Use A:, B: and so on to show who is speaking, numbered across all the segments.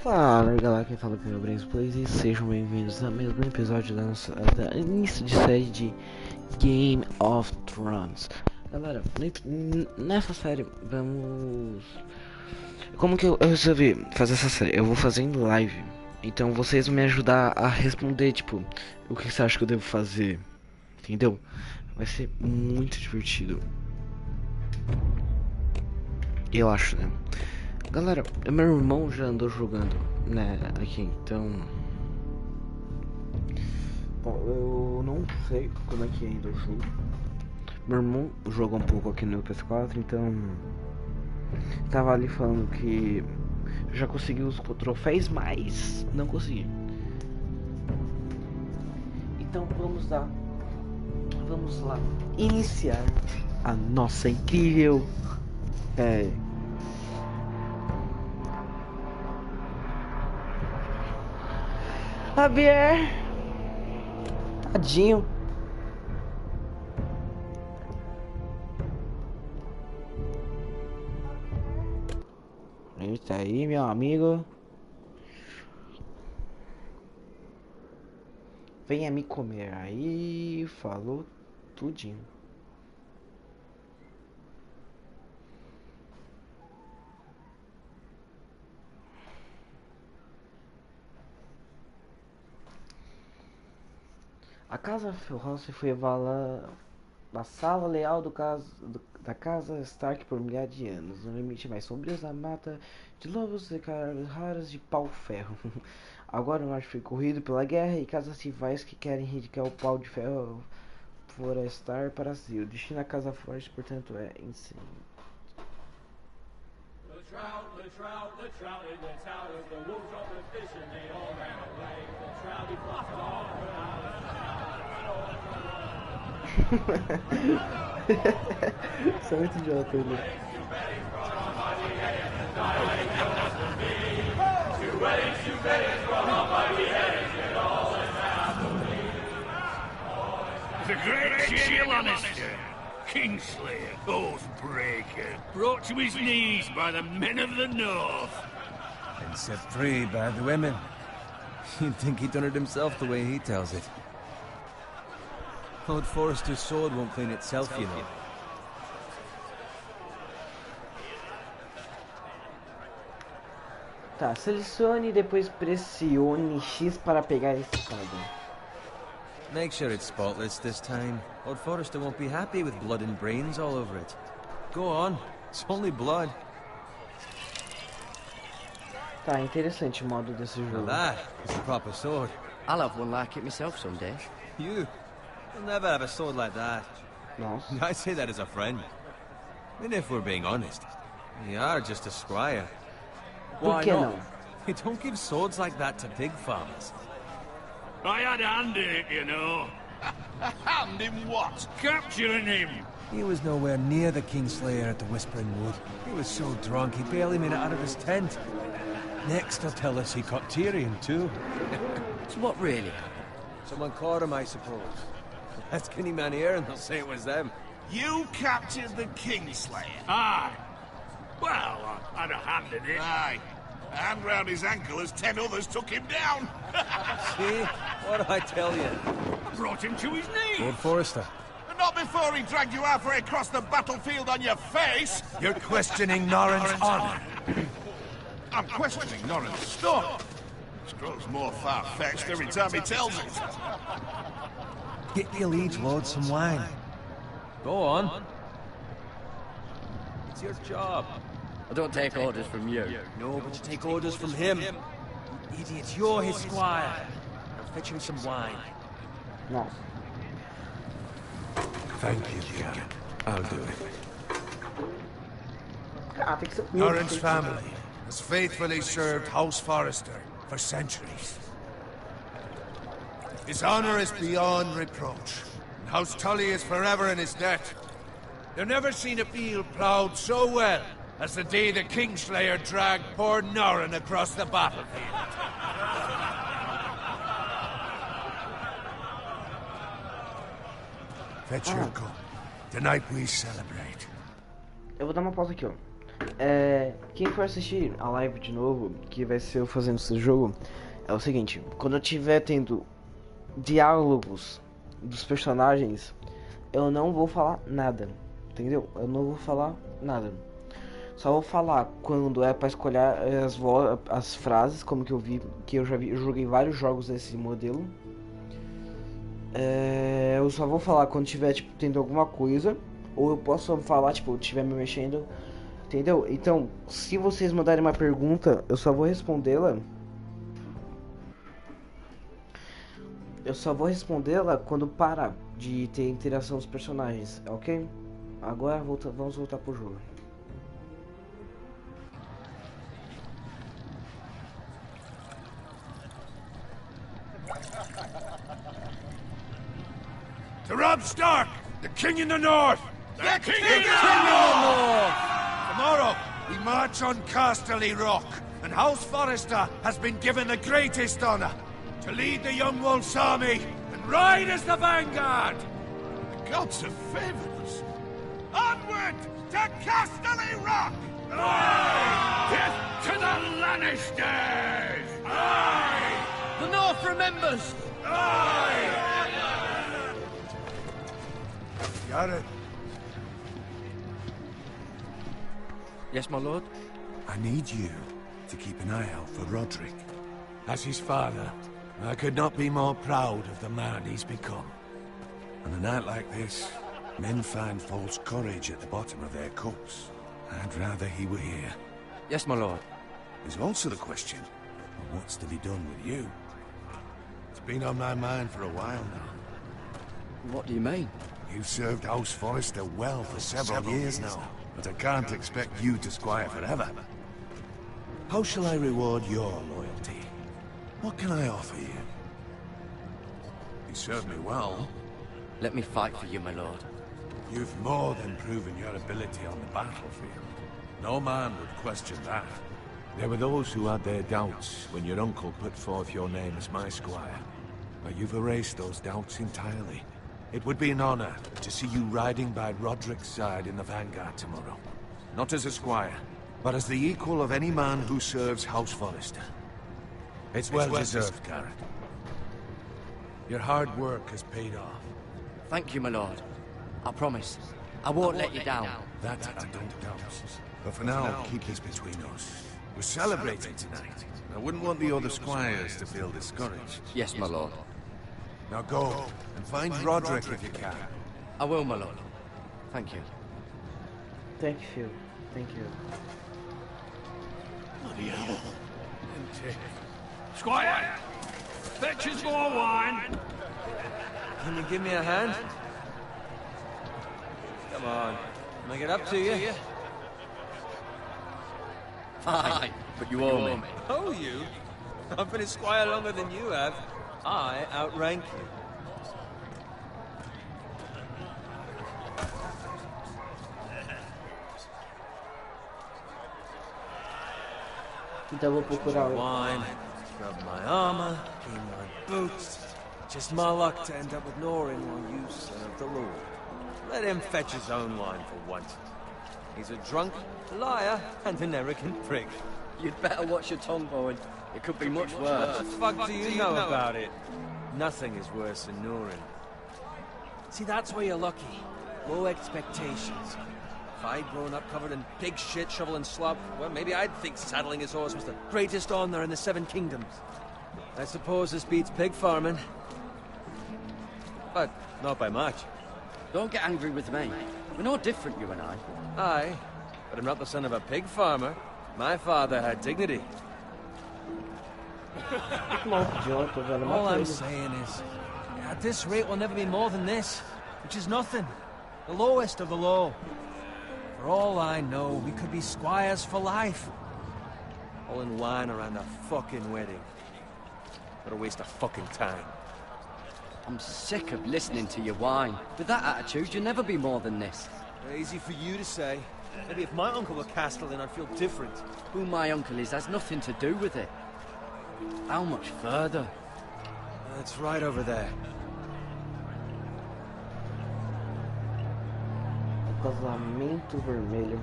A: Fala galera, quem fala aqui é o Brains Plays e sejam bem-vindos a mais um episódio da início de série de Game of Thrones. Galera, nessa série vamos... Como que eu resolvi fazer essa série? Eu vou fazer em live, então vocês vão me ajudar a responder, tipo, o que você acha que eu devo fazer, entendeu? Vai ser muito divertido. Eu acho, né? Galera, meu irmão já andou jogando, né, aqui, então... Bom, eu não sei como é que é ainda o jogo. Meu irmão joga um pouco aqui no PS4, então... Tava ali falando que já consegui os troféus, mas não consegui. Então vamos lá iniciar a nossa incrível... Javier, tadinho. Eita aí, meu amigo. Venha me comer. Aí, falou tudinho. A casa Rossi foi vassala leal da casa Stark por milhares de anos. No limite mais sombrio da mata de lobos e caras raras de pau-ferro. Agora o norte foi corrido pela guerra e casas rivais que querem erradicar o pau de ferro florestar para si. O destino da casa forte, portanto, é incêndio.
B: The trout in the towers, the wolves of the fish and they all ran away. The trout he flopped all
A: Isso é muito idiota, ele.
B: The great Jaime Lannister, Kingslayer, Oathbreaker, brought to his knees by the men of the North.
C: And set free by the women. You'd think he'd done it himself the way he tells it. Lord Forrester's sword won't clean itself, you know.
A: Tá, selecione e depois pressione X para pegar esse espada.
C: Make sure it's spotless this time. Lord Forrester won't be happy with blood and brains all over it. Go on, it's only blood.
A: Tá, interessante o modo desse
C: Now
A: jogo.
C: that is a proper sword.
D: I'll have one like it myself someday.
C: You'll never have a sword like that.
A: Nossa.
C: I say that as a friend. And if we're being honest, you are just a squire.
A: Por que não?
C: You don't give swords like that to pig farmers.
B: I had a hand in it, you know.
E: A hand in what?
B: Capturing him.
C: He was nowhere near the Kingslayer at the Whispering Wood. He was so drunk he barely made it out of his tent. Next they'll tell us he caught Tyrion too.
D: So what really?
C: Someone caught him, I suppose. Ask any man here and they'll say it was them.
E: You captured the Kingslayer.
B: Aye. Well, I had a hand in it.
E: Aye. A hand round his ankle as 10 others took him down.
C: See? What did I tell you?
B: Brought him to his knees.
C: Lord Forrester.
E: But not before he dragged you halfway across the battlefield on your face.
C: You're questioning Norrin's honor.
E: I'm questioning Norrin's stuff. This grows more far-fetched every time he tells it.
C: Get the liege lord some wine. Go on. It's your job.
D: I don't take orders from you.
C: No, but you take orders from him. You idiot, you're his squire. Now fetch him some wine.
A: Nossa.
C: Thank you, Jan. I'll do it.
A: Ah, tem que ser
F: Norrin's family has faithfully served House Forrester for centuries. His honor is beyond reproach, and House Tully is forever in his debt. They've never seen a field ploughed so well as the day the Kingslayer dragged poor Norrin across the battlefield. Fetch your gun. Tonight we celebrate.
A: Eu vou dar uma pausa aqui, ó. Quem for assistir a live de novo, que vai ser eu fazendo esse jogo, é o seguinte: quando eu tiver tendo diálogos dos personagens, eu não vou falar nada, entendeu? Eu não vou falar nada. Só vou falar quando é pra escolher as frases, como que eu vi, que eu joguei vários jogos desse modelo. Eu só vou falar quando tiver, tipo, tendo alguma coisa, ou eu posso falar, tipo, estiver me mexendo, entendeu? Então, se vocês mandarem uma pergunta, eu só vou respondê-la. Eu só vou respondê-la quando parar de ter interação dos personagens, ok? Agora vamos voltar pro jogo.
F: To Robb Stark, the king in the north!
B: The king
F: in
B: in
F: the
B: the
F: north! Tomorrow, we march on Casterly Rock, and House Forrester has been given the greatest honor to lead the Young Wolf's army and ride as the vanguard!
E: The gods have favored us. Onward to Casterly Rock!
B: Aye! Death to the Lannisters!
D: Aye! The North remembers!
B: Aye!
F: Garrett,
D: Yes, my lord?
F: I need you to keep an eye out for Roderick. As his father, I could not be more proud of the man he's become. On a night like this, men find false courage at the bottom of their cups. I'd rather he were here.
D: Yes, my lord.
F: There's also the question of what's to be done with you. It's been on my mind for a while now.
D: What do you mean?
F: You've served House Forrester well for several years now, but I can't expect you to squire forever. How shall I reward your loyalty? What can I offer you? You served me well.
D: Let me fight for you, my lord.
F: You've more than proven your ability on the battlefield. No man would question that. There were those who had their doubts when your uncle put forth your name as my squire. But you've erased those doubts entirely. It would be an honor to see you riding by Roderick's side in the vanguard tomorrow. Not as a squire, but as the equal of any man who serves House Forrester. It's well deserved, Garrett. Your hard work has paid off.
D: Thank you, my lord. I promise. I won't let you down.
F: That I don't doubt. But for now, keep this between us. We're celebrating tonight. I wouldn't want the other squires to feel discouraged.
D: Yes, my lord.
F: Now go, and find Roderick if you can.
D: I will, my lord. Thank you.
A: Thank you. Thank you.
B: Bloody hell. Squire! Fetch us more wine!
C: Can you give me a hand? Come on. Make it up to you.
D: Fine, but you owe me.
C: Oh, you? I've been a squire longer than you have. I outrank you.
A: Então eu vou procurar
C: Wine, scrub my armor, clean my boots. Just my luck to end up with Norin while you serve the Lord. Let him fetch his own wine for once. He's a drunk, liar, and an arrogant prick.
D: You'd better watch your tongue, boy. It could be much worse.
C: What the fuck do you know about it? Nothing is worse than Norin. See, that's where you're lucky. Low expectations. If I'd grown up covered in pig shit, shovel and slop, well, maybe I'd think saddling his horse was the greatest honor in the Seven Kingdoms. I suppose this beats pig farming. But not by much.
D: Don't get angry with me. We're no different, you and I.
C: Aye, but I'm not the son of a pig farmer. My father had dignity. All I'm saying is, at this rate we'll never be more than this, which is nothing. The lowest of the low. For all I know, we could be squires for life. All in line around a fucking wedding. What a waste of fucking time.
D: I'm sick of listening to your whine. With that attitude, you'll never be more than this.
C: Easy for you to say. Maybe if my uncle were Castellan, I'd feel different.
D: Who my uncle is has nothing to do with it. How much further?
C: It's right over there.
A: O casamento vermelho.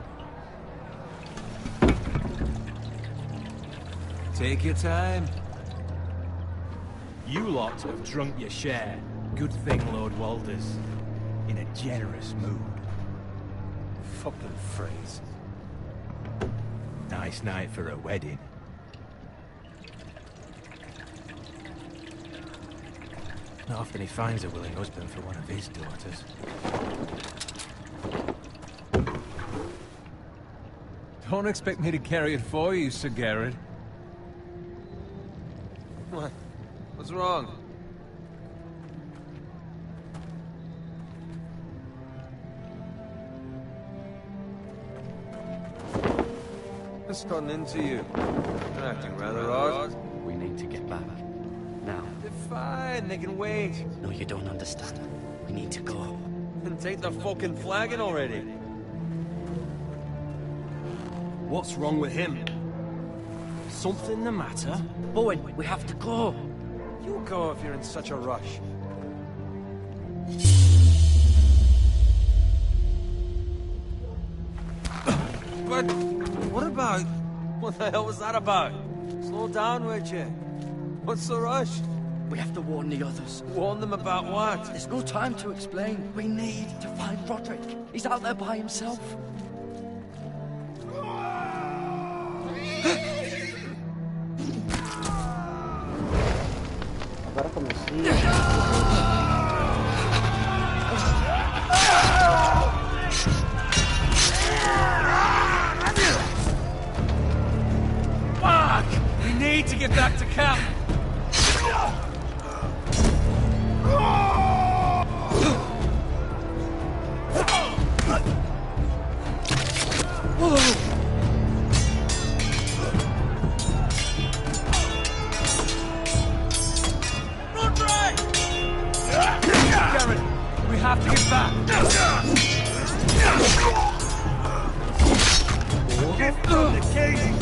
C: Take your time. You lot have drunk your share. Good thing Lord Walder's in a generous mood. Fucking phrase. Nice night for a wedding. Not often he finds a willing husband for one of his daughters. Don't expect me to carry it for you, Sir Garrett. What? What's wrong? What's gotten into you? You're acting rather odd.
D: We need to get back. Now.
C: They're fine, they can wait.
D: No, you don't understand. We need to go.
C: Then take the fucking flagon already. What's wrong with him? Something the matter?
D: Bowen, we have to go.
C: You go if you're in such a rush. But what about... What the hell was that about? Slow down, would you? What's the rush?
D: We have to warn the others.
C: Warn them about what?
D: There's no time to explain. We need to find Roderick. He's out there by himself.
A: Agora comecei.
C: Fuck! We need to get back to camp! Garrett, we have to get back!
B: Get from the cage!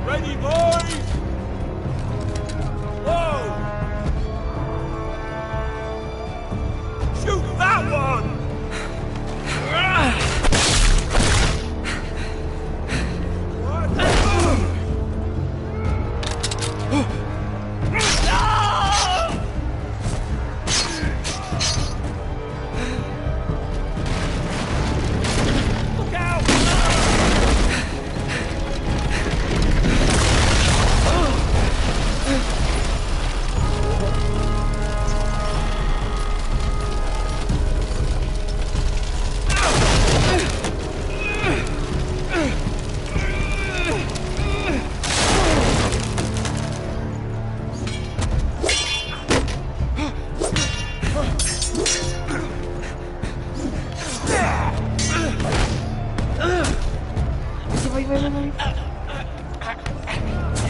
C: Ready, boys! Whoa! Shoot that one! Look out!
A: Vai.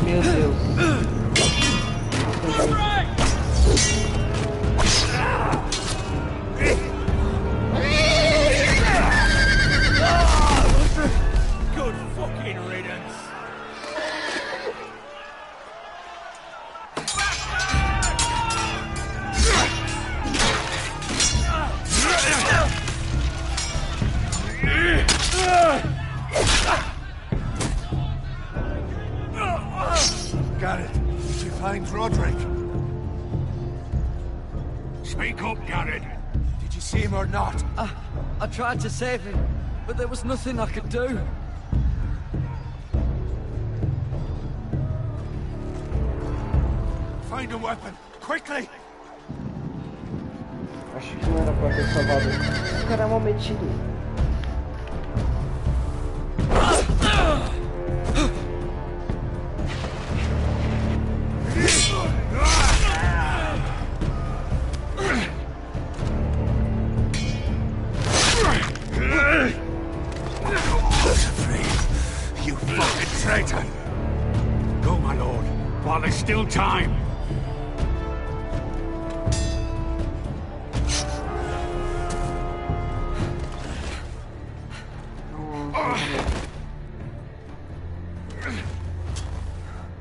A: Meu Deus.
C: Good fucking riddance.
F: Garrett, did you find Roderick?
B: Speak up, Garrett.
F: Did you see him or not?
D: I tried to save him, but there was nothing I could do.
F: Find a weapon, quickly!
A: Acho que não era pra ter salvado. Esse cara é um metido.
B: still time.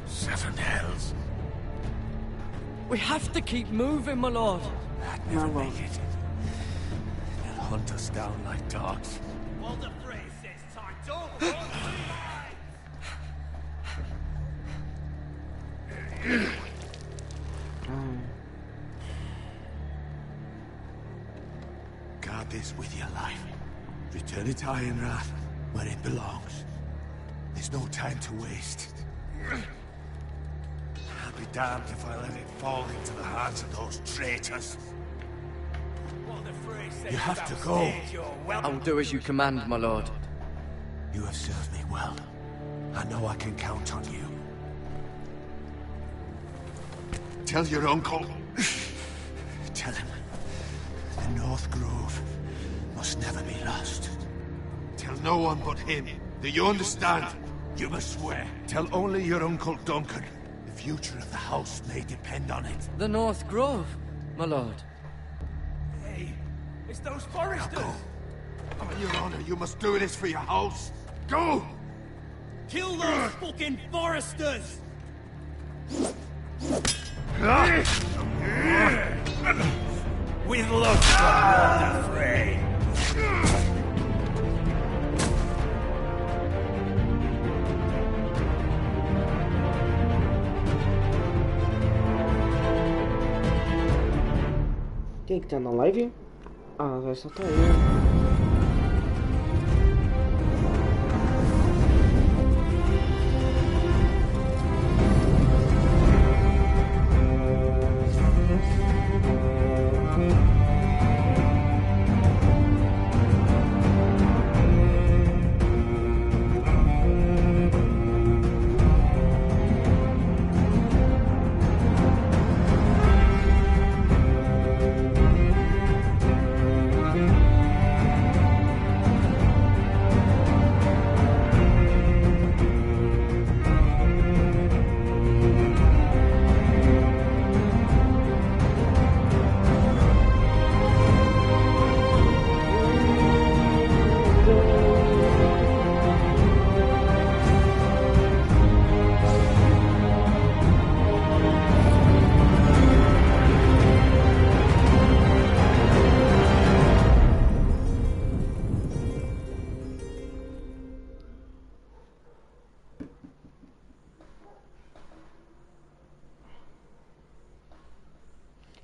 F: Seven hells.
D: We have to keep moving, my lord.
F: I'd never make it. They'll hunt us down like dogs.
B: Well, the phrase says time. Don't
F: Guard this with your life. Return it to Ironrath, where it belongs. There's no time to waste. I'll be damned if I let it fall into the hands of those traitors. You have to go.
D: I will do as you command, my lord.
F: You have served me well. I know I can count on you. Tell your uncle. Tell him. The North Grove must never be lost. Tell no one but him. Do you understand? You must swear. Tell only your Uncle Duncan. The future of the house may depend on it.
D: The North Grove, my lord.
B: Hey, it's those foresters.
F: Now go. On your honor, you must do this for your house. Go!
B: Kill those fucking foresters. With luck, I'm not afraid.
A: Quem que tá na live? Ah, vai só tá eu.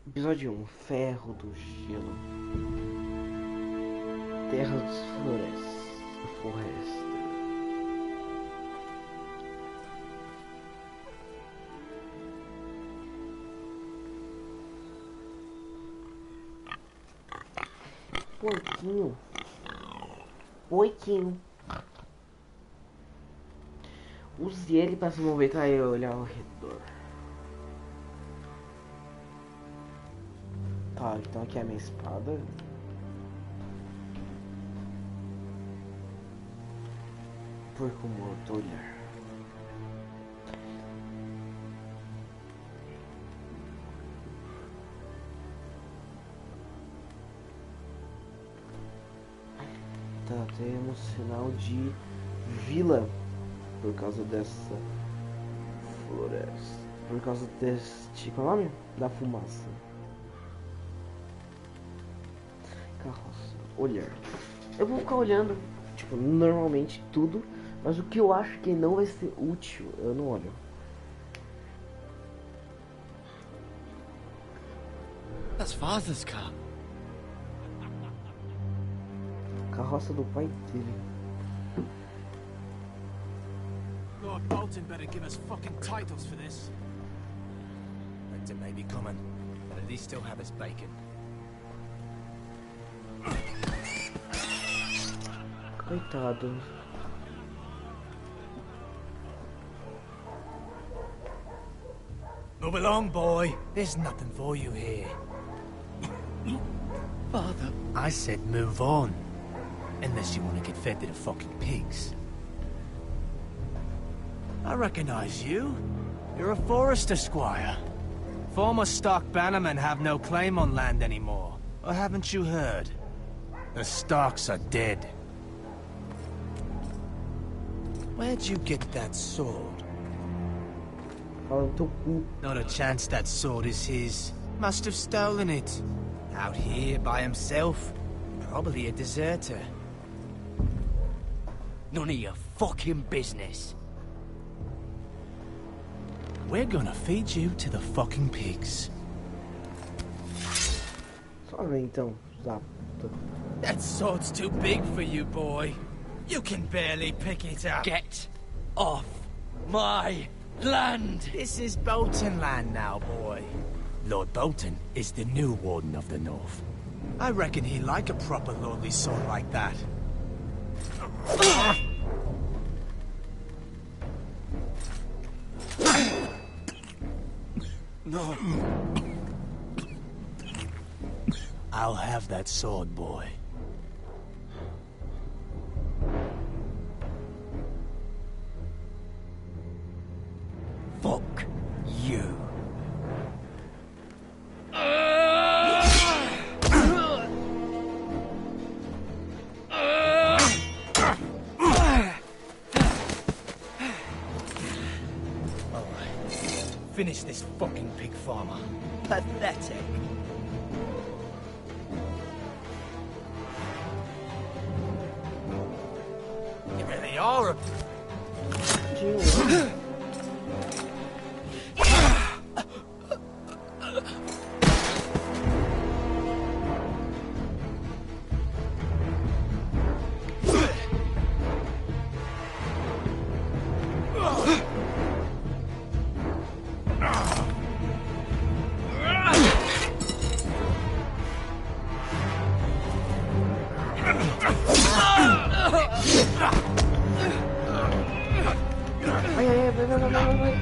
A: Episódio 1. Ferro do Gelo. Terra dos Floresta. Porquinho. Porquinho. Use ele para se movimentar e olhar ao redor. Tá, então aqui é a minha espada. Porco morto, olhar. Tá, temos sinal de vila por causa dessa floresta. Por causa deste. Qual é o nome? Da fumaça. Carroça, olhar. Eu vou ficar olhando, tipo, normalmente tudo, mas o que eu acho que não vai ser útil, eu não olho.
D: That's father's car.
A: Carroça do pai dele.
C: Lord Bolton better give us fucking titles for this.
F: Winter may be coming, but at least still have his bacon.
A: Coitado.
C: Move along, boy. There's nothing for you here.
D: Father.
C: I said move on. Unless you want to get fed to the fucking pigs. I recognize you. You're a forester, squire. Former stock bannermen have no claim on land anymore. Or haven't you heard? The Starks are dead. Where'd you get that sword? Not a chance that sword is his. Must have stolen it. Out here by himself. Probably a deserter.
D: None of your fucking business.
C: We're gonna feed you to the fucking pigs.
A: Só vem então, Zap.
C: That sword's too big for you, boy. You can barely pick it up.
D: Get off my land!
C: This is Bolton land now, boy. Lord Bolton is the new Warden of the North. I reckon he'd like a proper lordly sword like that.
F: No.
C: I'll have that sword, boy.
D: Fuck you.
C: Finish this fucking pig farmer.
D: Pathetic.
C: You really are a...
A: Vai.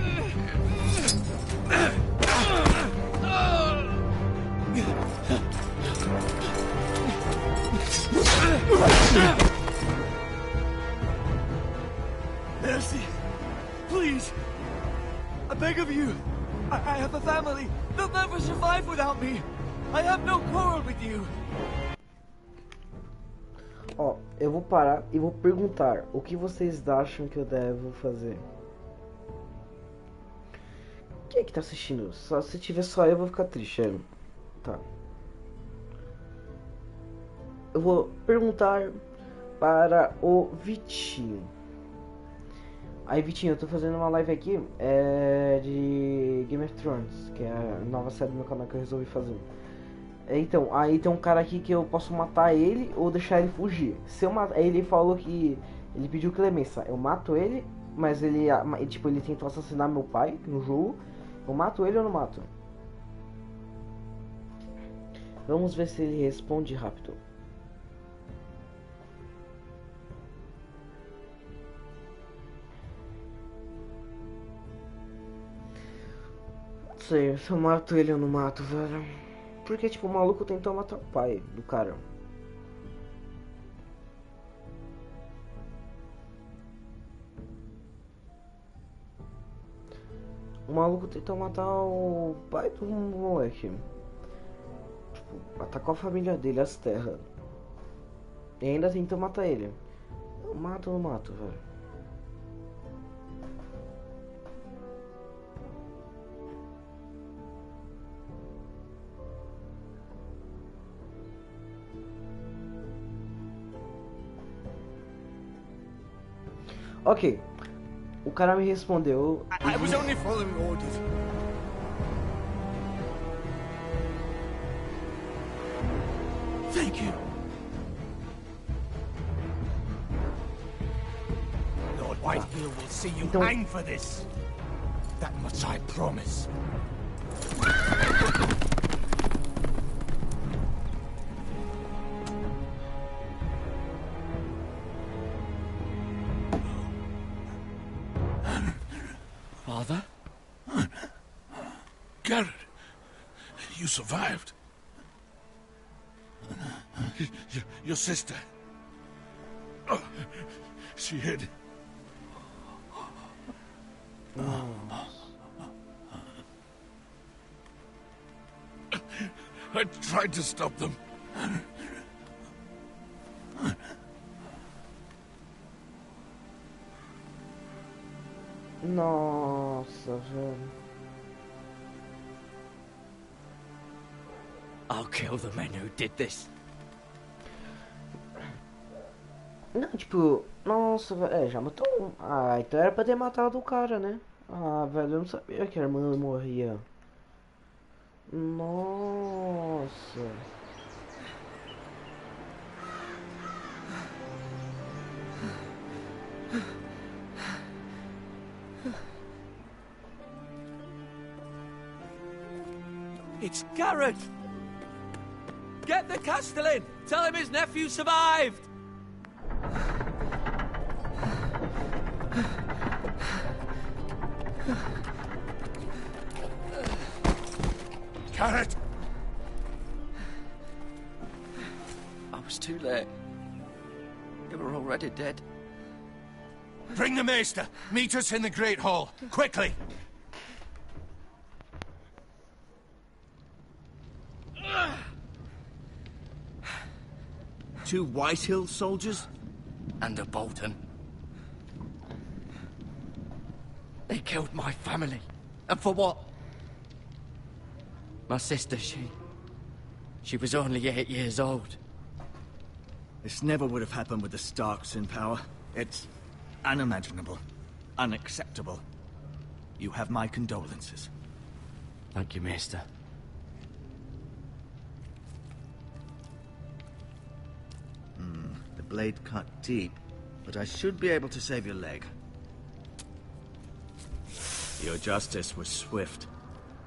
F: Mercy! Please! I beg of you! I have a family! They'll never survive without me! I have no quarrel with you!
A: Ó, eu vou parar e vou perguntar o que vocês acham que eu devo fazer. Quem é que tá assistindo? Só se tiver só eu vou ficar triste, é. Tá. Eu vou perguntar para o Vitinho. Aí, Vitinho, eu tô fazendo uma live aqui de Game of Thrones, que é a nova série do meu canal que eu resolvi fazer. Então, aí tem um cara aqui que eu posso matar ele ou deixar ele fugir. Se eu matar, ele falou que ele pediu clemência. Eu mato ele, mas ele tipo, ele tentou assassinar meu pai no jogo. Eu mato ele ou não mato? Vamos ver se ele responde rápido. Não sei, se eu mato ele ou não mato, velho. Porque, tipo, o maluco tentou matar o pai do cara. O maluco tentou matar o pai do moleque. Tipo, atacou a família dele, as terras. E ainda tentou matar ele. Eu mato ou não mato, velho? Ok, o cara me respondeu.
F: I was only following orders. Thank you. Lord Whitehill will see you
A: Então...
F: hang for this. That much I promise.
D: Father?
E: Garrett, you survived. Your sister. Oh, she hid. I tried to stop them.
A: Nossa, velho.
D: I'll kill the men who did this.
A: Não, tipo, nossa, velho. É, já matou um. Ah, então era pra ter matado o cara, né? Ah, velho, eu não sabia que a irmã morria. Nossa.
C: It's Garrett! Get the Castellan! Tell him his nephew survived!
F: Garrett!
D: I was too late. They were already dead.
F: Bring the Maester! Meet us in the Great Hall! Quickly!
G: Two Whitehill soldiers?
D: And a Bolton. They killed my family. And for what? My sister, she was only 8 years old.
G: This never would have happened with the Starks in power. It's unimaginable. Unacceptable. You have my condolences.
D: Thank you, Maester.
G: The blade cut deep, but I should be able to save your leg. Your justice was swift.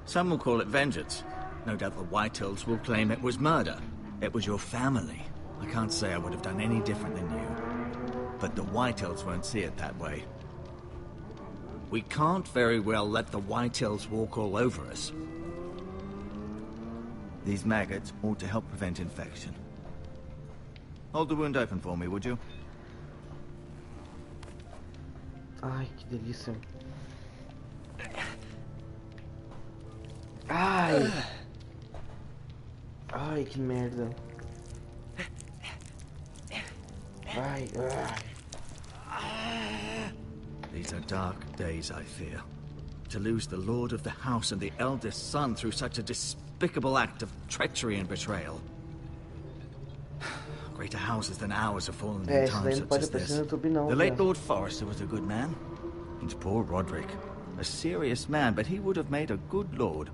G: Some will call it vengeance. No doubt the Whitehills will claim it was murder. It was your family. I can't say I would have done any different than you. But the Whitehills won't see it that way. We can't very well let the Whitehills walk all over us. These maggots ought to help prevent infection. Hold the wound open for me, would you?
A: Ai, que delícia. Ai. Ai, que merda. Ai, ai.
G: These are dark days, I fear. To lose the Lord of the House and the eldest son through such a despicable act of treachery and betrayal. Greater houses than ours have fallen in
A: Isso daí
G: times
A: não
G: such
A: pode
G: as
A: aparecer
G: this.
A: no YouTube não,
G: The late
A: velho.
G: Lord Forrester was a good man. And poor Roderick. A serious man, but he would have made a good lord.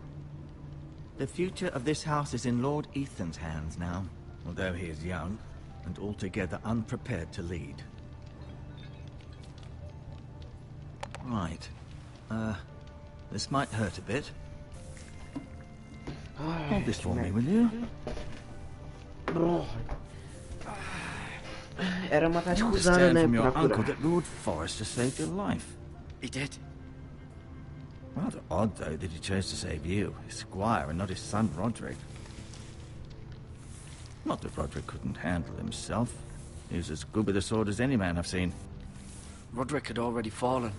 G: The future of this house is in Lord Ethan's hands now, although he is young and altogether unprepared to lead. Right. This might hurt a bit. Hold this for me, will you?
A: Era uma tática
G: I
A: usada,
G: understand
A: né,
G: from your
A: pra
G: uncle
A: curar.
G: that Lord Forrester saved your life.
D: He did.
G: Rather odd, though, that he chose to save you, his squire, and not his son Roderick. Not that Roderick couldn't handle himself. He was as good with a sword as any man I've seen.
D: Roderick had already fallen.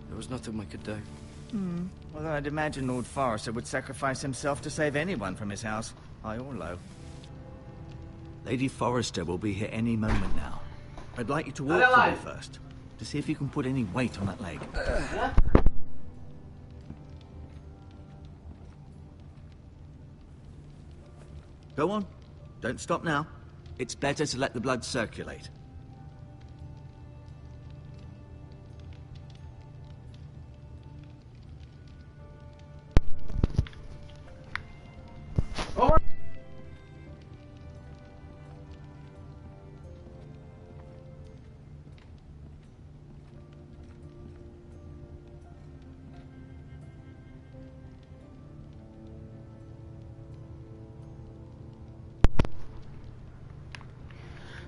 D: There was nothing we could do.
G: Although I'd imagine Lord Forrester would sacrifice himself to save anyone from his house, high or low. Lady Forrester will be here any moment now. I'd like you to walk for me first, to see if you can put any weight on that leg. Go on. Don't stop now. It's better to let the blood circulate.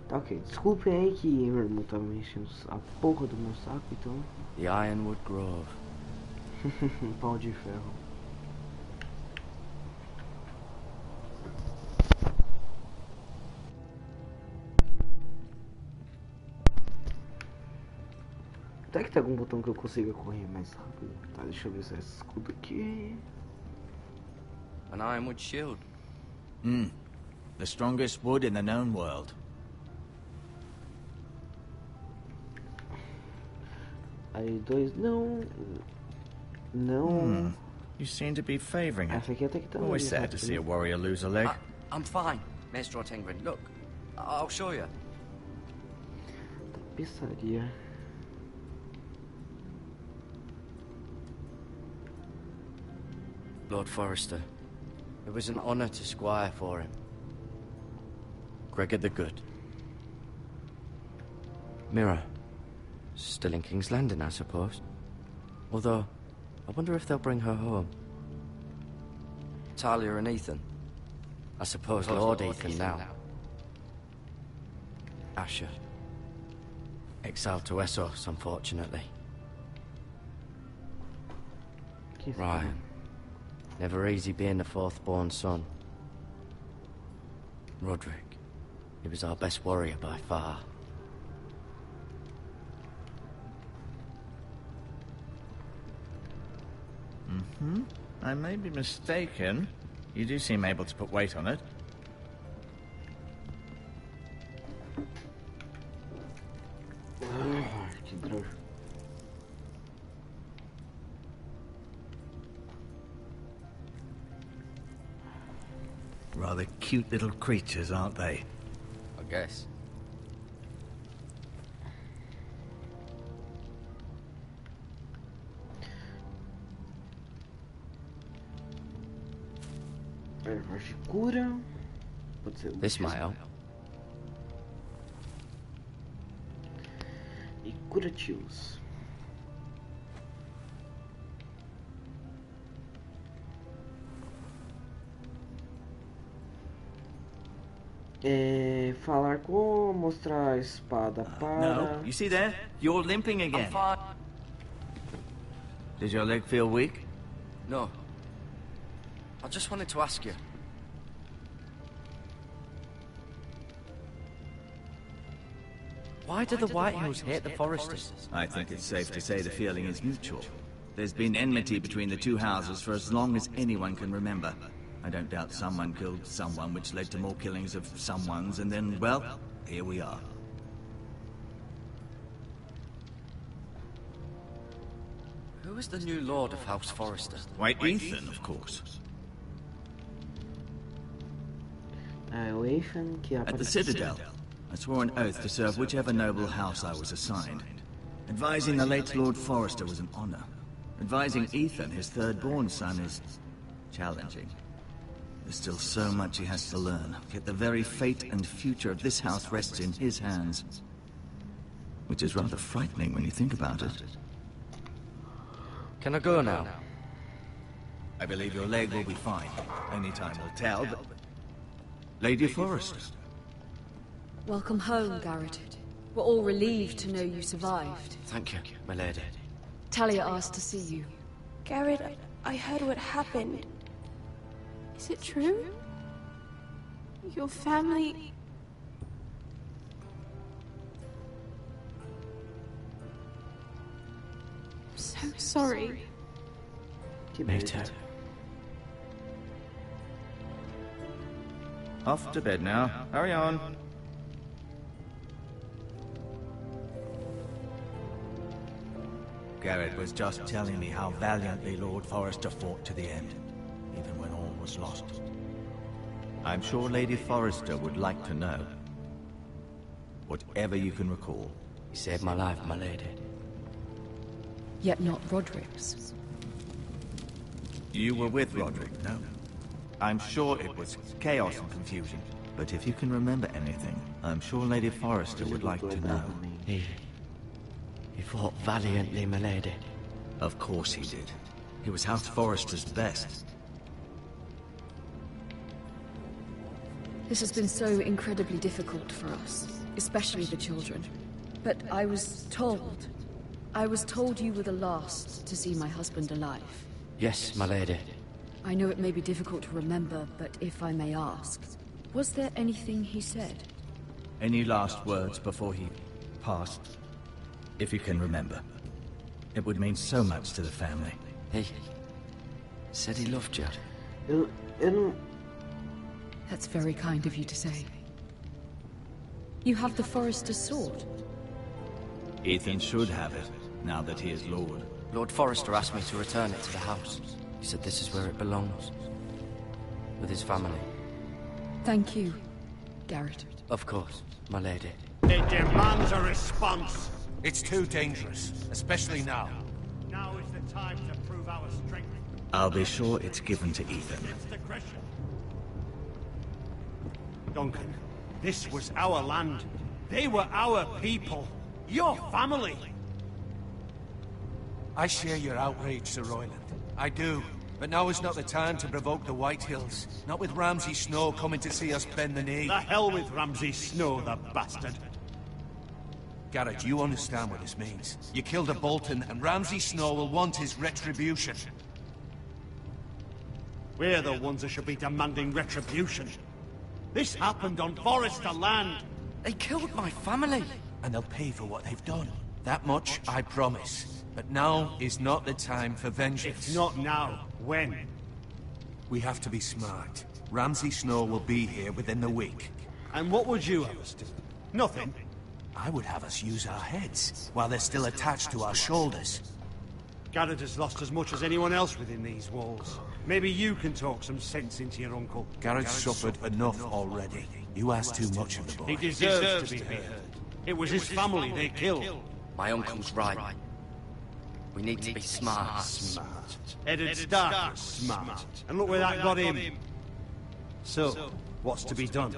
A: Tá, ok. Desculpem aí que meu irmão tava me enchendo a porra do meu saco, então.
D: The Ironwood Grove.
A: Pau de ferro. Será que tem algum botão que eu consiga correr mais rápido? Tá, deixa eu ver se é esse escudo aqui.
D: An Ironwood shield.
G: The strongest wood in the known world.
A: Aí dois não. Não.
G: You seem to be favoring it.
A: Essa aqui até que tá
G: Always
A: mais
G: sad to
A: rápido,
G: see a
A: né?
G: warrior lose a leg.
D: I'm fine, Maestro Tengrin. Look, I'll show you.
A: Tapeçaria.
D: Lord Forrester, it was an honor to squire for him. Gregor the Good. Mira, still in King's Landing, I suppose. Although, I wonder if they'll bring her home. Talia and Ethan. I suppose Lord Ethan now. Asher. Exiled to Essos, unfortunately.
A: Que esse
D: Ryan. Never easy being the fourth-born son. Roderick. He was our best warrior by far.
G: I may be mistaken. You do seem able to put weight on it.
A: Que droga.
G: Rather cute little creatures, aren't they?
D: I guess.
A: Ervas de cura. Pode ser
D: This might help.
A: E curativos. Falar com, mostrar a espada para.
G: No, you see there? You're limping
D: I'm
G: again.
D: fine.
G: Does your leg feel weak?
D: No. I just wanted to ask you. Why do the Whitehills hate the Foresters?
G: I think it's safe to say the feeling is mutual. There's been enmity between the two houses for as long as anyone can remember. I don't doubt someone killed someone, which led to more killings of someones, and then, well, here we are.
D: Who is the new Lord of House Forrester?
G: White Ethan, of course.
A: O Ethan que
G: At the Citadel, I swore an oath to serve whichever noble house I was assigned. Advising the late Lord Forrester was an honor. Advising Ethan, his third-born son, is challenging. There's still so much he has to learn, yet the very fate and future of this house rests in his hands. Which is rather frightening when you think about it.
D: Can I go now?
G: I believe your leg will be fine. Only time will tell, but... Lady Forrester.
H: Welcome home, Garrett. We're all relieved to know you survived.
D: Thank you, my lady.
H: Talia asked to see you.
I: Garrett, I heard what happened. Is it true? Your family... I'm so sorry.
D: Me too.
G: Off to bed now. Hurry on. Garrett was just telling me how valiantly Lord Forrester fought to the end, even when all was lost. I'm sure Lady Forrester would like to know. Whatever you can recall.
D: You saved my life, my lady.
H: Yet not Roderick's.
G: You were with Roderick, no? I'm sure it was chaos and confusion. But if you can remember anything, I'm sure Lady Forrester would like to know.
D: He fought valiantly, my lady.
G: Of course he did. He was House Forrester's best.
H: This has been so incredibly difficult for us, especially the children. But I was told you were the last to see my husband alive.
D: Yes, my lady.
H: I know it may be difficult to remember, but if I may ask, was there anything he said?
G: Any last words before he passed? If you can remember. It would mean so much to the family.
D: He said he loved you.
A: Eu não...
H: That's very kind of you to say. You have the Forester's sword.
G: Ethan should have it, now that he is Lord.
D: Lord Forrester asked me to return it to the house. He said this is where it belongs. With his family.
H: Thank you, Garrett.
D: Of course, my lady.
B: It demands a response.
F: It's too dangerous, especially now.
B: Now is the time to prove our strength.
G: I'll be sure it's given to Ethan.
B: Duncan, this was our land. They were our people. Your family.
F: I share your outrage, Sir Royland. I do. But now is not the time to provoke the White Hills. Not with Ramsay Snow coming to see us bend the knee.
B: The hell with Ramsay Snow, the bastard.
F: Garrett, you understand what this means. You killed a Bolton, and Ramsay Snow will want his retribution.
B: We're the ones that should be demanding retribution. This happened on Forrester land.
D: They killed my family.
F: And they'll pay for what they've done. That much, I promise. But now is not the time for vengeance.
B: It's not now. When?
F: We have to be smart. Ramsay Snow will be here within the week.
B: And what would you have us do? Nothing.
F: I would have us use our heads, while they're still attached to our shoulders.
B: Garrett has lost as much as anyone else within these walls. Maybe you can talk some sense into your uncle.
F: Garrett's suffered enough already. You ask too much of the boy.
B: He deserves to be heard. It was his family they killed.
D: My uncle's right. We need to be smart.
B: Smart. Eddard Stark was smart. And look where that got him. So, what's to be done?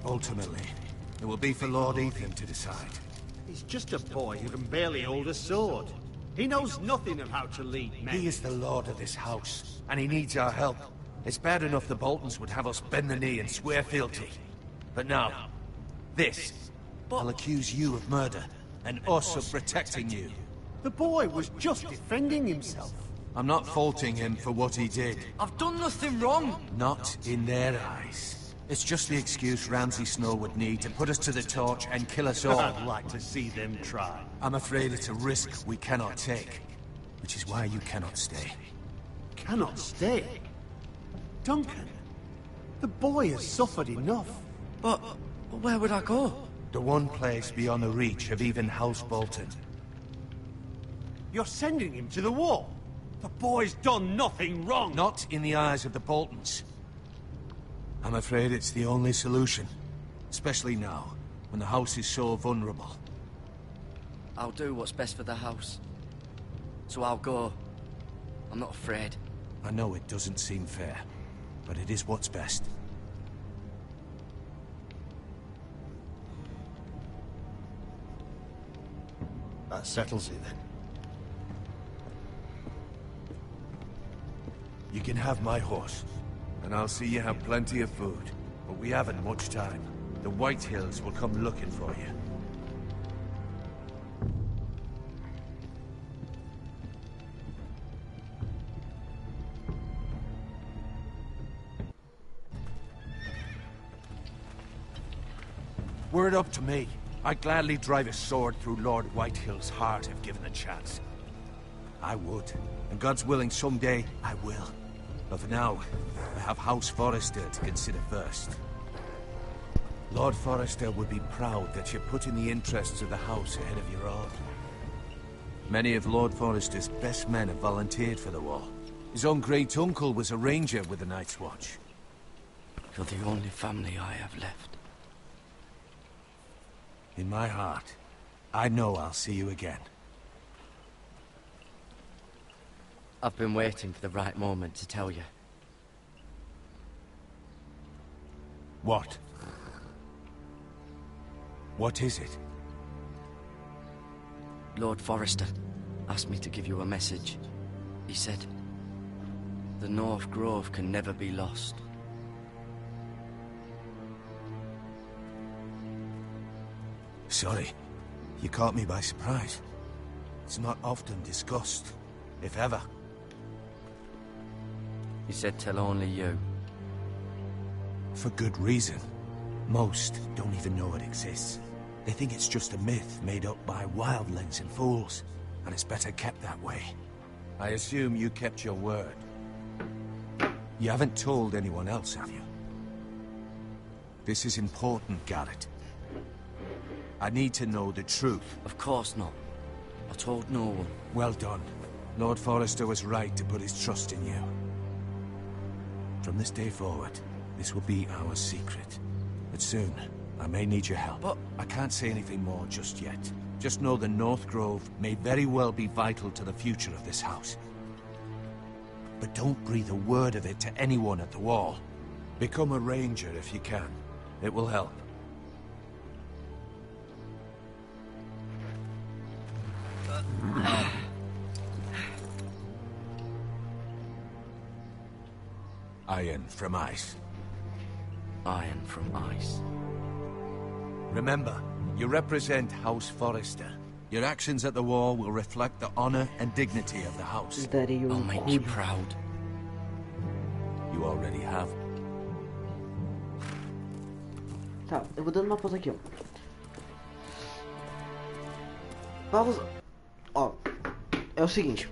F: Ultimately, it will be for Lord Ethan to decide.
B: He's just a boy who can barely hold a sword. He knows nothing of how to lead men.
F: He is the lord of this house, and he needs our help. It's bad enough the Boltons would have us bend the knee and swear fealty. But now, this. I'll accuse you of murder, and us of protecting you.
B: The boy was just defending himself.
F: I'm not faulting him for what he did.
D: I've done nothing wrong.
F: Not in their eyes. It's just the excuse Ramsay Snow would need to put us to the torch and kill us all.
B: I'd like to see them try.
F: I'm afraid it's a risk we cannot take, which is why you cannot stay.
B: Cannot stay? Duncan, the boy has suffered enough.
D: But where would I go?
F: The one place beyond the reach of even House Bolton.
B: You're sending him to the war? The boy's done nothing wrong.
F: Not in the eyes of the Boltons. I'm afraid it's the only solution. Especially now, when the house is so vulnerable.
D: I'll do what's best for the house. So I'll go. I'm not afraid.
F: I know it doesn't seem fair, but it is what's best.
B: That settles it then.
F: You can have my horse, and I'll see you have plenty of food. But we haven't much time. The White Hills will come looking for you. Were it up to me, I'd gladly drive a sword through Lord Whitehill's heart if given a chance. I would, and God's willing someday I will. But for now, I have House Forrester to consider first. Lord Forrester would be proud that you're putting the interests of the house ahead of your own. Many of Lord Forrester's best men have volunteered for the war. His own great-uncle was a ranger with the Night's Watch.
D: You're the only family I have left.
F: In my heart, I know I'll see you again.
D: I've been waiting for the right moment to tell you.
F: What? What is it?
D: Lord Forrester asked me to give you a message. He said, the North Grove can never be lost.
F: Sorry, you caught me by surprise. It's not often discussed, if ever.
D: He said tell only you.
F: For good reason. Most don't even know it exists. They think it's just a myth made up by wildlings and fools, and it's better kept that way. I assume you kept your word. You haven't told anyone else, have you? This is important, Garrett. I need to know the truth.
D: Of course not. I told no one.
F: Well done. Lord Forrester was right to put his trust in you. From this day forward, this will be our secret. But soon, I may need your help.
D: But
F: I can't say anything more just yet. Just know the North Grove may very well be vital to the future of this house. But don't breathe a word of it to anyone at the Wall. Become a ranger if you can. It will help. Iron from ice.
D: Iron from ice.
F: Remember, you represent House Forrester. Your actions at the Wall will reflect the honor and dignity of the house.
D: I'll make you proud.
F: You already have.
A: Tá, eu vou dando uma pausa aqui, ó. Pausa. Ó, é o seguinte.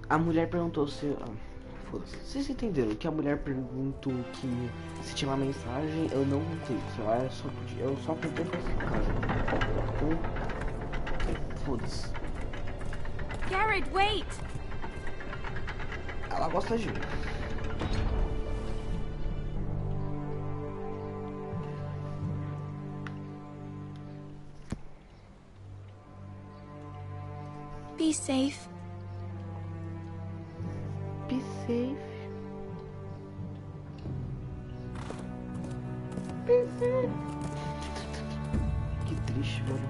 A: A mulher perguntou se... foda-se. Vocês entenderam que a mulher perguntou que se tinha uma mensagem, eu não contei. Eu só contei pra essa casa. Então... foda-se.
I: Garrett, wait!
A: Ela gosta de mim.
I: Be safe.
A: Be safe. Be safe. Que triste, velho.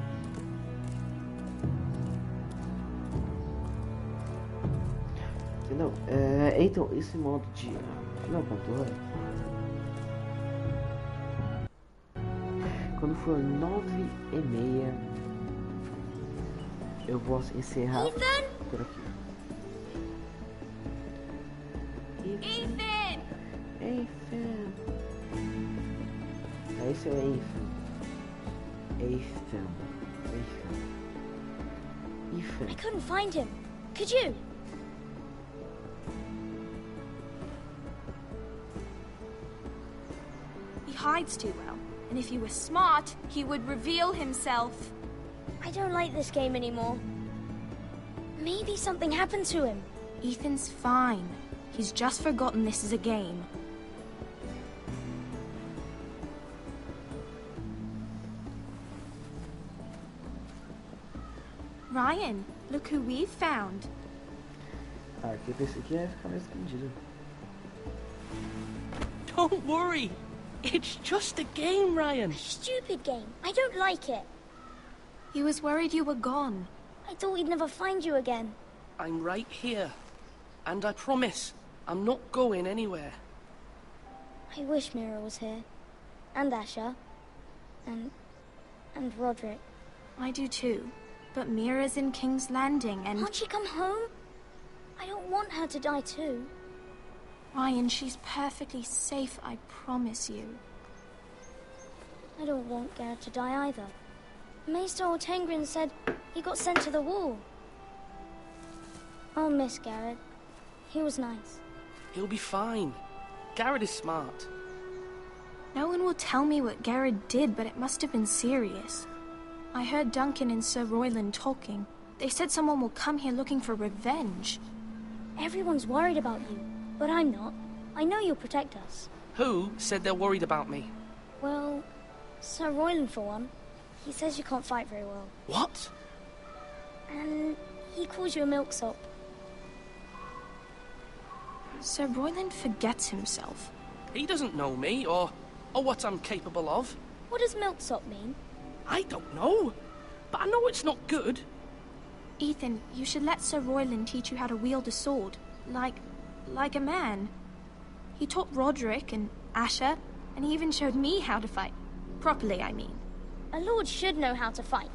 A: Entendeu? Então, esse modo de... Não, cantor. Quando for 9h30, eu vou encerrar por aqui.
I: Ethan!
A: Ethan. Esse é o Ethan. Ethan.
J: I couldn't find him. Could you?
I: He hides too well, and if he were smart, he would reveal himself.
J: I don't like this game anymore. Maybe something happened to him.
I: Ethan's fine. He's just forgotten this is a game. Ryan, look who we've found.
A: Ah, aqui eu pensei que ia ficar mais escondido.
K: Don't worry. It's just a game, Ryan.
J: A stupid game. I don't like it.
I: He was worried you were gone.
J: I thought we'd never find you again.
K: I'm right here. And I promise, I'm not going anywhere.
J: I wish Mira was here. And Asher. And Roderick.
I: I do too. But Mira's in King's Landing and...
J: Can't she come home? I don't want her to die too.
I: Ryan, she's perfectly safe, I promise you.
J: I don't want Garrett to die either. Maester Ortengrin said he got sent to the Wall. I'll miss Garrett. He was nice.
K: He'll be fine. Garrett is smart.
I: No one will tell me what Garrett did, but it must have been serious. I heard Duncan and Sir Royland talking. They said someone will come here looking for revenge.
J: Everyone's worried about you, but I'm not. I know you'll protect us.
K: Who said they're worried about me?
J: Well, Sir Royland for one. He says you can't fight very well.
K: What?
J: And he calls you a milksop.
I: Sir Royland forgets himself.
K: He doesn't know me, or what I'm capable of.
J: What does milksop mean?
K: I don't know, but I know it's not good.
I: Ethan, you should let Sir Royland teach you how to wield a sword. Like a man. He taught Roderick and Asher, and he even showed me how to fight. Properly, I mean.
J: A lord should know how to fight.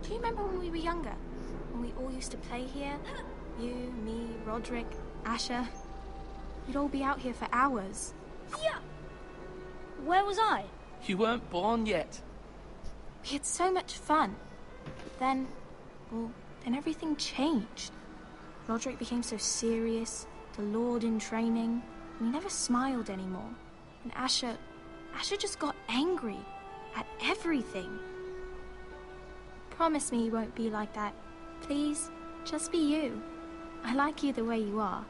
I: Do you remember when we were younger? When we all used to play here? You, me, Roderick, Asher. We'd all be out here for hours.
J: Yeah. Where was I?
K: You weren't born yet.
I: We had so much fun. Then, well, then everything changed. Roderick became so serious, the Lord in training, and he never smiled anymore. And Asher just got angry at everything. Promise me you won't be like that. Please, just be you. I like you the way you are.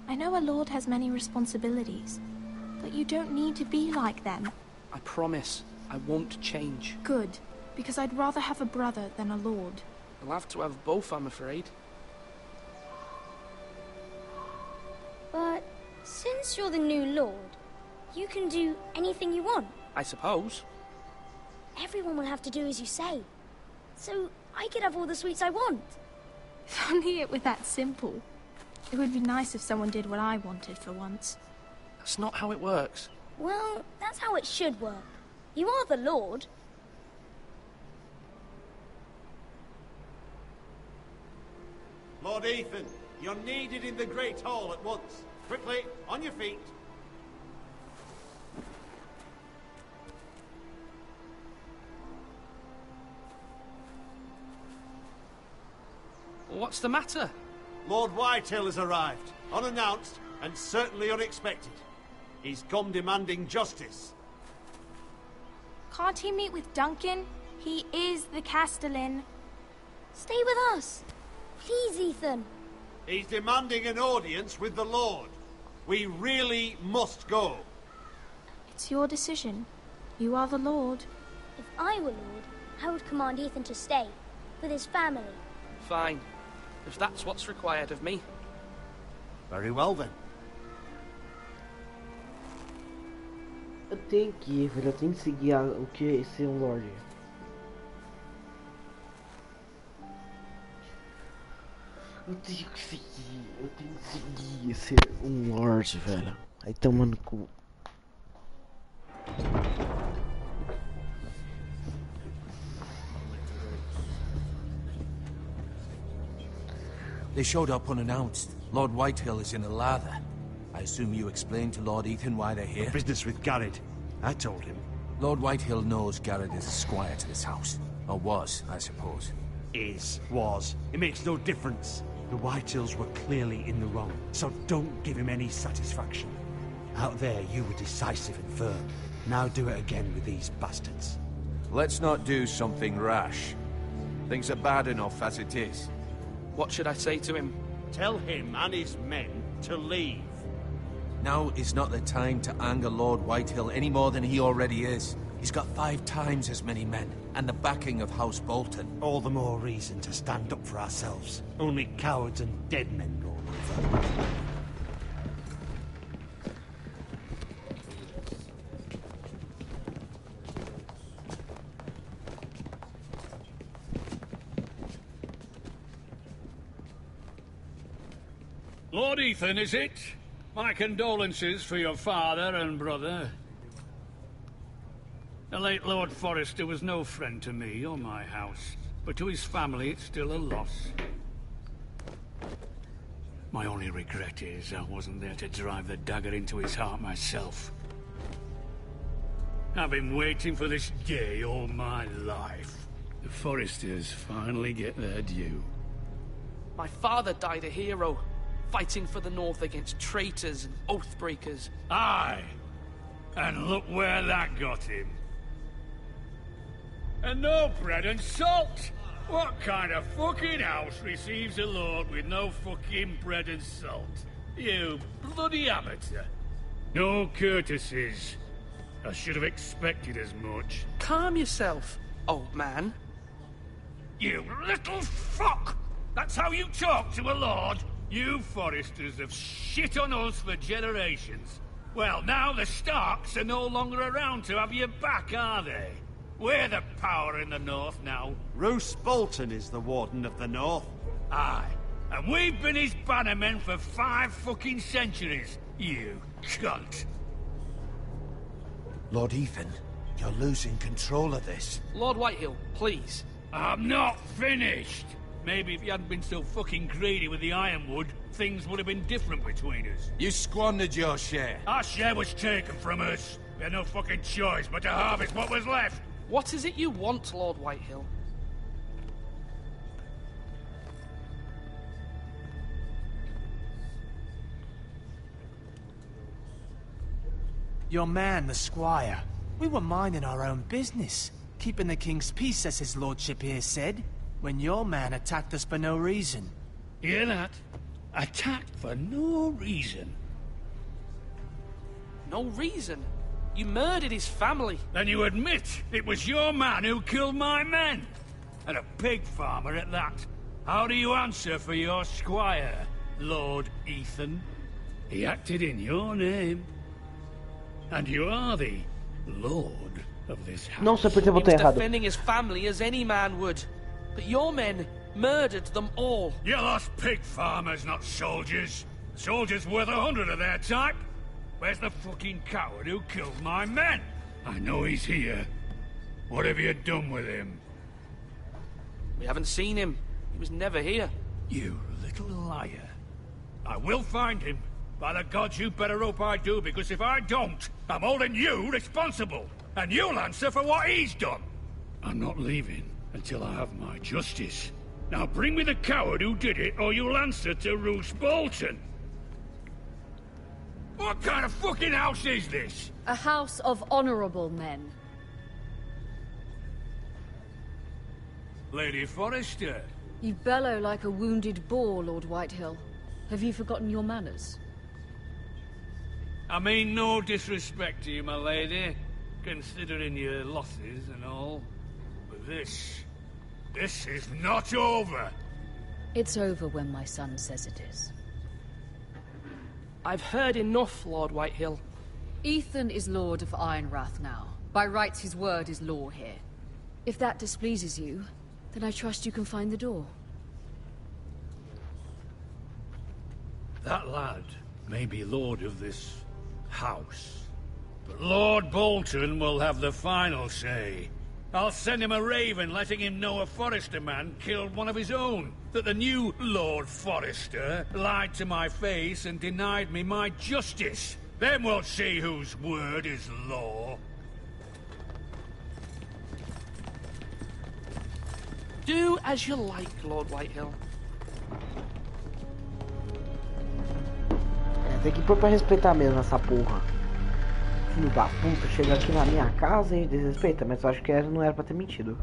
I: I know a lord has many responsibilities, but you don't need to be like them.
K: I promise I won't change.
I: Good, because I'd rather have a brother than a lord.
K: I'll have to have both, I'm afraid.
J: But since you're the new lord, you can do anything you want.
K: I suppose.
J: Everyone will have to do as you say. So I could have all the sweets I want.
I: If only it were that simple. It would be nice if someone did what I wanted for once.
K: That's not how it works.
J: Well, that's how it should work. You are the lord.
L: Lord Ethan, you're needed in the Great Hall at once. Quickly, on your feet.
K: What's the matter?
L: Lord Whitehill has arrived, unannounced and certainly unexpected. He's come demanding justice.
I: Can't he meet with Duncan? He is the Castellan.
J: Stay with us. Please, Ethan.
L: He's demanding an audience with the Lord. We really must go.
I: It's your decision. You are the Lord.
J: If I were lord, I would command Ethan to stay, with his family.
K: Fine. If that's what's required of me.
L: Very well, then.
A: Eu tenho que ir, velho. Eu tenho que seguir o que é ser um Lorde. Eu tenho que seguir ser um Lorde, velho. Aí toma no cu.
F: They showed up unannounced. Lord Whitehill is in a lather. I assume you explained to Lord Ethan why they're here?
L: Business with Garrett. I told him.
F: Lord Whitehill knows Garrett is a squire to this house. Or was, I suppose.
L: Was. It makes no difference. The Whitehills were clearly in the wrong, so don't give him any satisfaction. Out there, you were decisive and firm. Now do it again with these bastards.
F: Let's not do something rash. Things are bad enough as it is.
K: What should I say to him?
L: Tell him and his men to leave.
F: Now is not the time to anger Lord Whitehill any more than he already is. He's got 5 times as many men, and the backing of House Bolton.
L: All the more reason to stand up for ourselves. Only cowards and dead men roll over.
B: Lord Ethan, is it? My condolences for your father and brother. The late Lord Forrester was no friend to me or my house, but to his family it's still a loss. My only regret is I wasn't there to drive the dagger into his heart myself. I've been waiting for this day all my life. The Forresters finally get their due.
K: My father died a hero, fighting for the North against traitors and oath-breakers.
B: Aye! And look where that got him. And no bread and salt! What kind of fucking house receives a lord with no fucking bread and salt? You bloody amateur. No courtesies. I should have expected as much.
K: Calm yourself, old man.
B: You little fuck! That's how you talk to a lord? You Forresters have shit on us for generations. Well, now the Starks are no longer around to have your back, are they? We're the power in the North now.
L: Roose Bolton is the Warden of the North.
B: Aye. And we've been his bannermen for 5 fucking centuries. You cunt.
F: Lord Ethan, you're losing control of this.
K: Lord Whitehill, please.
B: I'm not finished. Maybe if you hadn't been so fucking greedy with the ironwood, things would have been different between us.
F: You squandered your share.
B: Our share was taken from us. We had no fucking choice but to harvest what was left.
K: What is it you want, Lord Whitehill?
C: Your man, the squire. We were minding our own business. Keeping the king's peace, as his lordship here said, when your man attacked us for no reason.
B: Hear that? Attacked for no reason.
K: No reason? You murdered his family.
B: Then you admit it was your man who killed my men. And a pig farmer at that. How do you answer for your squire, Lord Ethan? He acted in your name. And you are the lord of this house.
A: Não sei porque eu
K: He
A: botei
K: was
A: errado.
K: defending his family as any man would. But your men murdered them all.
B: You lost pig farmers, not soldiers. Soldiers worth 100 of their type. Where's the fucking coward who killed my men? I know he's here. What have you done with him?
K: We haven't seen him. He was never here.
B: You little liar. I will find him. By the gods, you better hope I do, because if I don't, I'm holding you responsible. And you'll answer for what he's done. I'm not leaving until I have my justice. Now bring me the coward who did it, or you'll answer to Roose Bolton. What kind of fucking house is this?
H: A house of honorable men.
B: Lady Forrester.
H: You bellow like a wounded boar, Lord Whitehill. Have you forgotten your manners?
B: I mean no disrespect to you, my lady, considering your losses and all. But this is not over.
H: It's over when my son says it is.
K: I've heard enough, Lord Whitehill.
H: Ethan is Lord of Ironrath now. By rights, his word is law here. If that displeases you, then I trust you can find the door.
B: That lad may be lord of this house, but Lord Bolton will have the final say. I'll send him a raven letting him know a Forrester man killed one of his own. That the new Lord Forrester lied to my face and denied me my justice. Then we'll see whose word is law.
K: Do as you like, Lord Whitehill.
A: Tem que pôr pra respeitar mesmo essa porra. Filho da puta, chega aqui na minha casa e desrespeita, mas eu acho que não era pra ter mentido.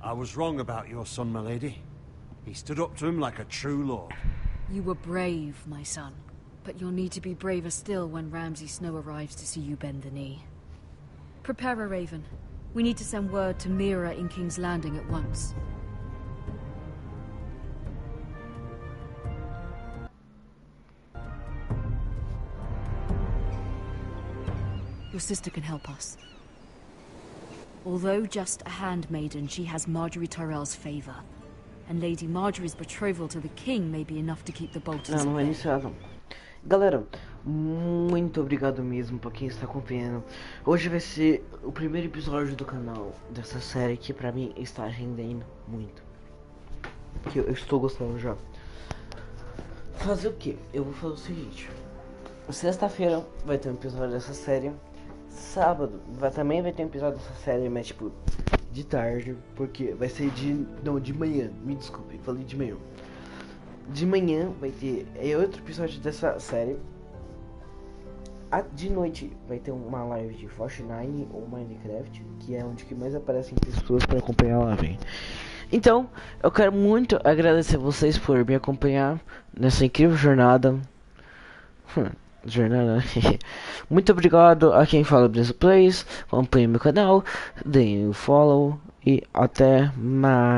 L: I was wrong about your son, my lady. He stood up to him like a true lord.
H: You were brave, my son. But you'll need to be braver still when Ramsay Snow arrives to see you bend the knee. Prepare a raven. We need to send word to Mira in King's Landing at once. Your sister can help us. Although just a handmaiden, she has Marjorie Tyrell's favor. And Lady Marjorie's betrothal to the king may be enough to keep the Boltons
A: Não é
H: away.
A: iniciado. Galera, muito obrigado mesmo pra quem está acompanhando. Hoje vai ser o primeiro episódio do canal dessa série que pra mim está rendendo muito. Que eu estou gostando já. Fazer o que? Eu vou fazer o seguinte. Sexta-feira vai ter um episódio dessa série. Sábado também vai ter um episódio dessa série, mas tipo de tarde, porque vai ser de manhã. Me desculpe, falei de manhã. De manhã vai ter outro episódio dessa série. De noite vai ter uma live de Fortnite ou Minecraft, que é onde que mais aparecem pessoas para acompanhar a live. Então, eu quero muito agradecer vocês por me acompanhar nessa incrível jornada. Muito obrigado a quem fala Brasil Plays, acompanhe meu canal, deem um follow e até mais.